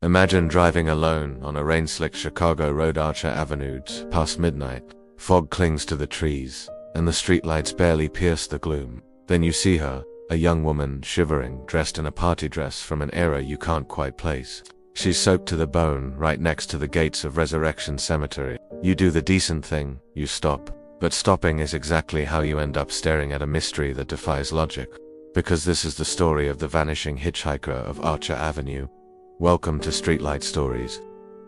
Imagine driving alone on a rain-slicked Chicago road, Archer Avenue, past midnight. Fog clings to the trees, and the streetlights barely pierce the gloom. Then you see her, a young woman, shivering, dressed in a party dress from an era you can't quite place. She's soaked to the bone, right next to the gates of Resurrection Cemetery. You do the decent thing, you stop. But stopping is exactly how you end up staring at a mystery that defies logic. Because this is the story of the vanishing hitchhiker of Archer Avenue. Welcome to Streetlight Stories.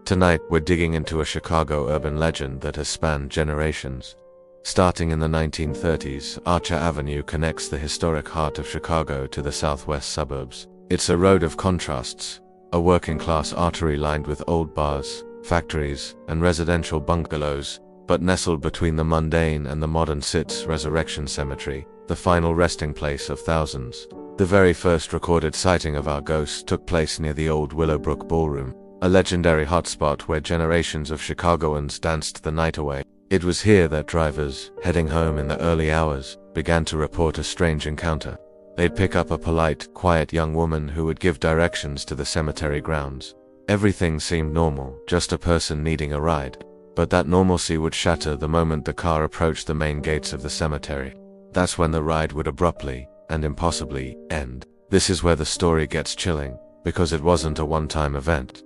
Tonight, we're digging into a Chicago urban legend that has spanned generations. Starting in the 1930s, Archer Avenue connects the historic heart of Chicago to the southwest suburbs. It's a road of contrasts, a working-class artery lined with old bars, factories, and residential bungalows, but nestled between the mundane and the modern sits Resurrection Cemetery, the final resting place of thousands. The very first recorded sighting of our ghost took place near the old Willowbrook Ballroom, a legendary hotspot where generations of Chicagoans danced the night away. It was here that drivers, heading home in the early hours, began to report a strange encounter. They'd pick up a polite, quiet young woman who would give directions to the cemetery grounds. Everything seemed normal, just a person needing a ride. But that normalcy would shatter the moment the car approached the main gates of the cemetery. That's when the ride would abruptly, and impossibly, end. This is where the story gets chilling, because it wasn't a one-time event.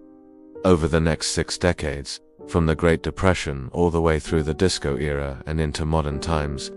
Over the next 6 decades, from the Great Depression all the way through the disco era and into modern times,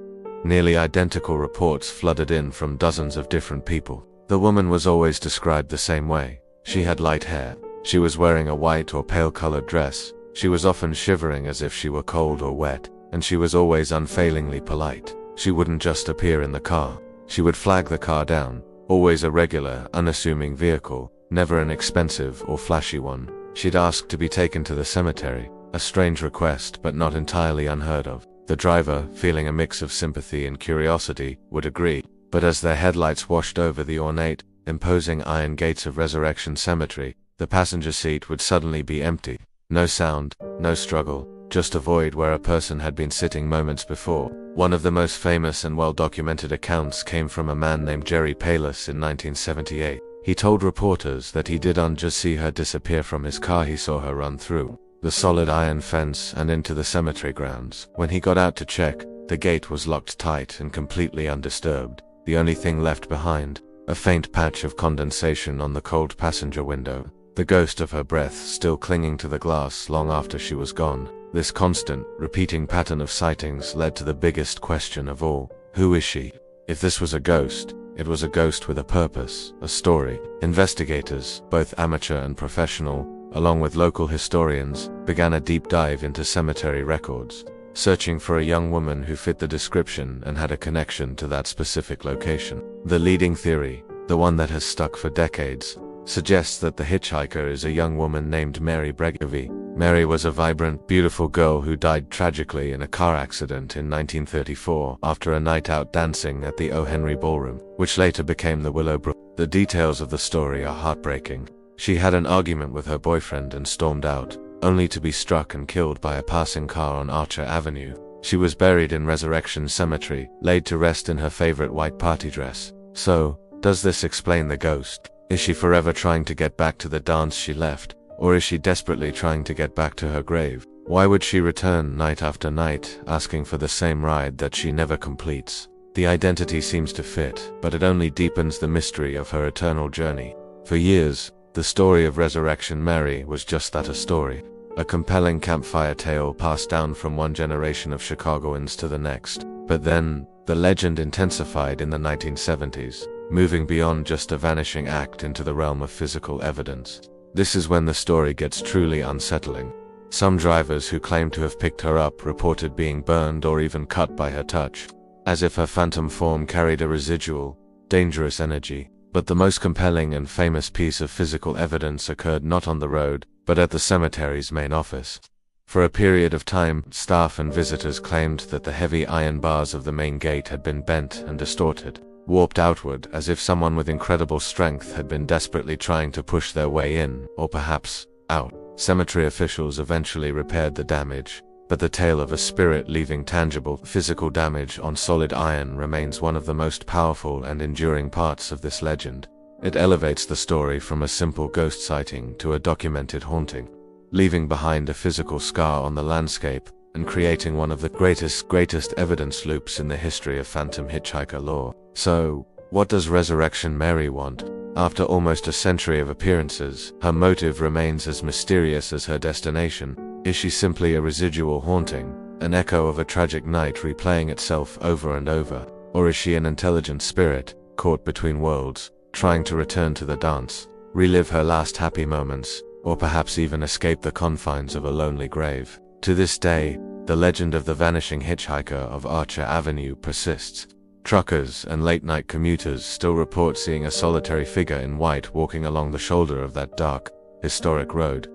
nearly identical reports flooded in from dozens of different people. The woman was always described the same way. She had light hair. She was wearing a white or pale-colored dress. She was often shivering as if she were cold or wet, and she was always unfailingly polite. She wouldn't just appear in the car. She would flag the car down, always a regular, unassuming vehicle, never an expensive or flashy one. She'd ask to be taken to the cemetery, a strange request but not entirely unheard of. The driver, feeling a mix of sympathy and curiosity, would agree. But as their headlights washed over the ornate, imposing iron gates of Resurrection Cemetery, the passenger seat would suddenly be empty. No sound, no struggle, just a void where a person had been sitting moments before. One of the most famous and well-documented accounts came from a man named Jerry Palis in 1978. He told reporters that he didn't just see her disappear from his car, he saw her run through the solid iron fence and into the cemetery grounds. When he got out to check, the gate was locked tight and completely undisturbed. The only thing left behind, a faint patch of condensation on the cold passenger window. The ghost of her breath still clinging to the glass long after she was gone. This constant, repeating pattern of sightings led to the biggest question of all. Who is she? If this was a ghost, it was a ghost with a purpose, a story. Investigators, both amateur and professional, along with local historians, began a deep dive into cemetery records, searching for a young woman who fit the description and had a connection to that specific location. The leading theory, the one that has stuck for decades, suggests that the hitchhiker is a young woman named Mary Bregovy. Mary was a vibrant, beautiful girl who died tragically in a car accident in 1934 after a night out dancing at the O. Henry Ballroom, which later became the Willowbrook. The details of the story are heartbreaking. She had an argument with her boyfriend and stormed out, only to be struck and killed by a passing car on Archer Avenue. She was buried in Resurrection Cemetery, laid to rest in her favorite white party dress. So, does this explain the ghost? Is she forever trying to get back to the dance she left? Or is she desperately trying to get back to her grave? Why would she return night after night, asking for the same ride that she never completes? The identity seems to fit, but it only deepens the mystery of her eternal journey. For years, the story of Resurrection Mary was just that, a story. A compelling campfire tale passed down from one generation of Chicagoans to the next. But then, the legend intensified in the 1970s, moving beyond just a vanishing act into the realm of physical evidence. This is when the story gets truly unsettling. Some drivers who claimed to have picked her up reported being burned or even cut by her touch, as if her phantom form carried a residual, dangerous energy. But the most compelling and famous piece of physical evidence occurred not on the road, but at the cemetery's main office. For a period of time, staff and visitors claimed that the heavy iron bars of the main gate had been bent and distorted, warped outward as if someone with incredible strength had been desperately trying to push their way in, or perhaps, out. Cemetery officials eventually repaired the damage, but the tale of a spirit leaving tangible, physical damage on solid iron remains one of the most powerful and enduring parts of this legend. It elevates the story from a simple ghost sighting to a documented haunting, leaving behind a physical scar on the landscape and creating one of the greatest evidence loops in the history of Phantom Hitchhiker lore. So, what does Resurrection Mary want? After almost a century of appearances, her motive remains as mysterious as her destination. Is she simply a residual haunting, an echo of a tragic night replaying itself over and over? Or is she an intelligent spirit, caught between worlds, trying to return to the dance, relive her last happy moments, or perhaps even escape the confines of a lonely grave? To this day, the legend of the vanishing hitchhiker of Archer Avenue persists. Truckers and late-night commuters still report seeing a solitary figure in white walking along the shoulder of that dark, historic road.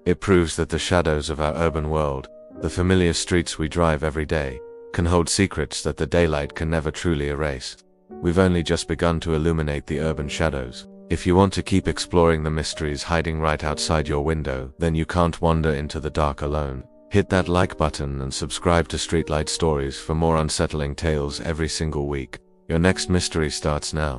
It proves that the shadows of our urban world, the familiar streets we drive every day, can hold secrets that the daylight can never truly erase. We've only just begun to illuminate the urban shadows. If you want to keep exploring the mysteries hiding right outside your window, then you can't wander into the dark alone. Hit that like button and subscribe to Streetlight Stories for more unsettling tales every single week. Your next mystery starts now.